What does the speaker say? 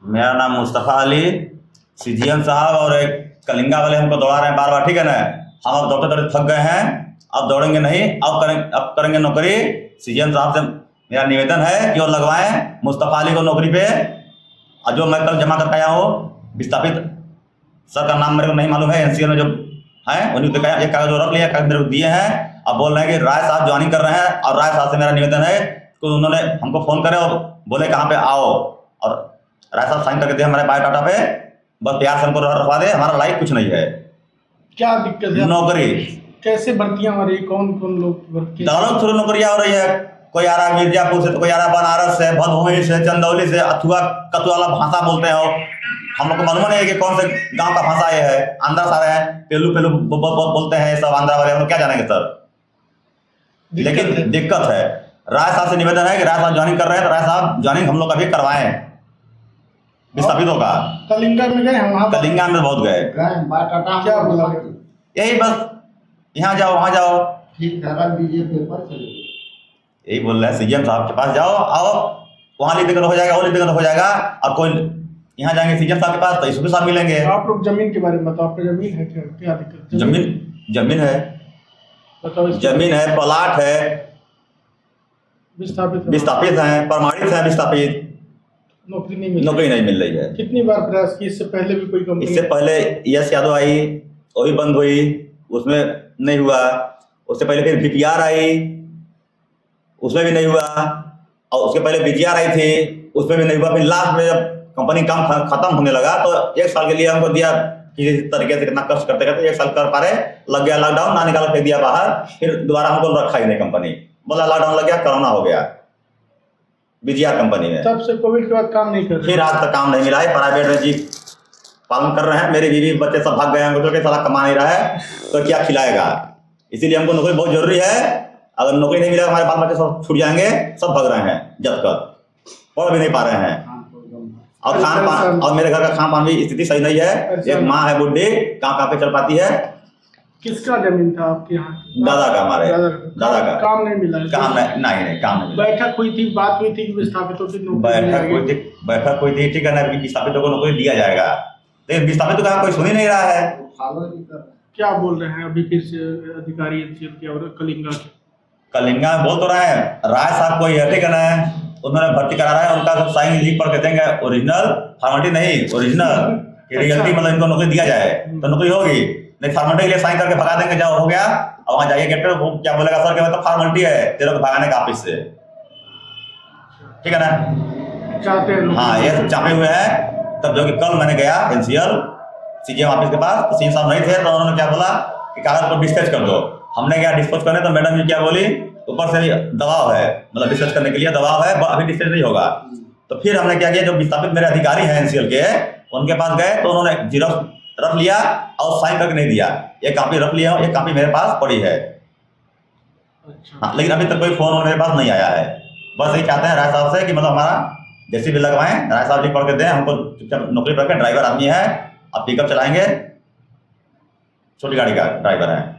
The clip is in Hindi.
मेरा नाम मुस्तफ़ा अली। सीजीएम साहब और एक कलिंगा वाले हमको दौड़ा रहे हैं बार बार, ठीक है ना। हम अब दौड़ते दौड़ते थक गए हैं, अब दौड़ेंगे नहीं, अब करेंगे नौकरी। सीजीएम साहब से मेरा निवेदन है कि वो लगवाएं मुस्तफ़ा अली को नौकरी पे। और जो मैं कल जमा करके आया हूँ विस्थापित सर का नाम मेरे को नहीं मालूम है, एनसीएल में जो है उन्हीं को एक कागज रख लिया, कागज मेरे को दिए हैं। अब बोल रहे हैं कि राय साहब ज्वाइनिंग कर रहे हैं, और राय साहब से मेरा निवेदन है कि उन्होंने हमको फ़ोन करे और बोले कहाँ पे आओ, और राय साहब साइन करके दे हमारे बायोडाटा पे। बस प्यार से हमको रखवा दे, हमारा लाइफ कुछ नहीं है। क्या दिक्कत है? नौकरी कैसे भर्तियां हो रही, कौन कौन लोग भर्ती? दारों थ्रू नौकरियाँ हो रही है। कोई आ रहा है मिर्जापुर से, तो कोई आ रहा है बनारस से, भदोही से, चंदौली से, अथुआ कतुआ भाषा बोलते हैं। और हम लोग को मालूम नहीं है कि कौन से गांव का भाषा ये है। आंध्रा से आ रहे हैं, पेलू पेलू बोलते हैं सब आंध्रा वाले, हम लोग क्या जानेंगे सर। लेकिन दिक्कत है। राय साहब से निवेदन है कि राय साहब ज्वाइनिंग कर रहे हैं, तो राय साहब ज्वाइनिंग हम लोग अभी करवाएं विस्थापितों का। कलिंगा में गए हम, वहाँ कलिंगा में बहुत गए, क्या बोला? यही बस यहाँ जाओ वहाँ जाओ, ठीक है, रख दीजिए पेपर, चलिए। यही बोल रहे हैं सीएम साहब के पास जाओ, आओ वहाँ लिख देकर हो जाएगा, वो लिख देकर हो जाएगा। और कोई यहाँ जाएंगे सीएम साहब के पास तो इसको भी साथ मिलेंगे। आप लोग जमीन के बारे में बताओ, आपका जमीन है क्या? क्या दिक्कत? जमीन है, बताओ। जमीन है, प्लाट है, विस्थापित हैं, प्रमाणित है विस्थापित। नौकरी नहीं मिल रही है। कितनी बार प्रयास की? इससे पहले भी कोई कंपनी? इससे पहले यश यादव आई, वो भी बंद हुई, उसमें नहीं हुआ। उससे पहले फिर बीपीआर आई, उसमें भी नहीं हुआ। और उसके पहले बीजीआर आई थी, उसमें भी नहीं हुआ। फिर लास्ट में जब कंपनी काम खत्म होने लगा तो 1 साल के लिए हमको दिया, किसी तरीके से कितना खर्च करते करते 1 साल कर पा रहे, लग गया लॉकडाउन, ना निकाल फेंक दिया बाहर। फिर दोबारा हमको रखा ही नहीं कंपनी, बोला लॉकडाउन लग गया, कोरोना हो गया बीजीआर कंपनी में। तब से कोविड के बाद काम नहीं कर रहे? फिर आज तक काम नहीं मिला है। प्राइवेट में जी पालन कर रहे हैं, मेरे बीवी बच्चे सब भाग गए हैं, तो साला कमा नहीं रहा है तो क्या खिलाएगा। इसीलिए हमको नौकरी बहुत जरूरी है। अगर नौकरी नहीं मिला हमारे बाल बच्चे सब छूट जाएंगे, सब भाग रहे हैं, जब तक पढ़ भी नहीं पा रहे हैं। और खान पान, और मेरे घर का खान पान भी स्थिति सही नहीं है। एक माँ है बुढ़ी, कहाँ पे चल पाती है। किसका जमीन था आपके यहाँ? दादा का, हमारे दादा का। काम नहीं मिला? काम नहीं, काम नहीं। बैठक हुई थी, बात हुई थी कि विस्थापितों की नौकरी? बैठक हुई थी, ठीक है ना, विस्थापितों को नौकरी दिया जाएगा, लेकिन विस्थापितों का कोई सुन ही नहीं रहा है। क्या बोल रहे हैं अभी फिर से अधिकारी एनसीएल के और कलिंगा के? कलिंगा में बोल तो रहे हैं, राय साहब कोई है, ठीक है ना, उन्होंने भर्ती करा रहा है, उनका सब साइन लिख पढ़ के देंगे, ओरिजिनल, फॉर्मेलिटी नहीं, ओरिजिनल रियलिटी, मतलब इनको नौकरी दिया जाए तो नौकरी होगी। नहीं फॉर्मेलिटी के लिए साइन करके भगा देंगे, जाओ हो गया। और वहाँ जाइए गेट पे, वो क्या बोलेगा सर के मतलब फॉर्मेलिटी है तेरे को भगाने का ऑफिस से, ठीक है ना। चाहते हैं हाँ, ये सब चापे हुए हैं। तब जो कि कल मैंने गया एनसीएल सीजीएम ऑफिस के पास, तो सीएम साहब नहीं थे, तो उन्होंने क्या बोला कि कागज को डिस्पैच कर दो। हमने गया डिस्पैच करने, तो मैडम जी क्या बोली, ऊपर से दबाव है, मतलब डिस्पैच करने के लिए दबाव है, अभी डिस्पैच नहीं होगा। तो फिर हमने क्या किया, जो विस्थापित मेरे अधिकारी हैं एनसीएल के, उनके पास गए, तो उन्होंने जीरोक्स रख लिया और साइन करके नहीं दिया। एक कॉपी रख लिया, एक कॉपी मेरे पास पड़ी है। हाँ, लेकिन अभी तक कोई फोन मेरे पास नहीं आया है। बस यही चाहते हैं राय साहब से कि मतलब हमारा जैसे भी लगवाएं, राय साहब जी पढ़ के दें हमको, नौकरी पर रखें। ड्राइवर आदमी है, अब पिकअप चलाएंगे, छोटी गाड़ी का ड्राइवर है।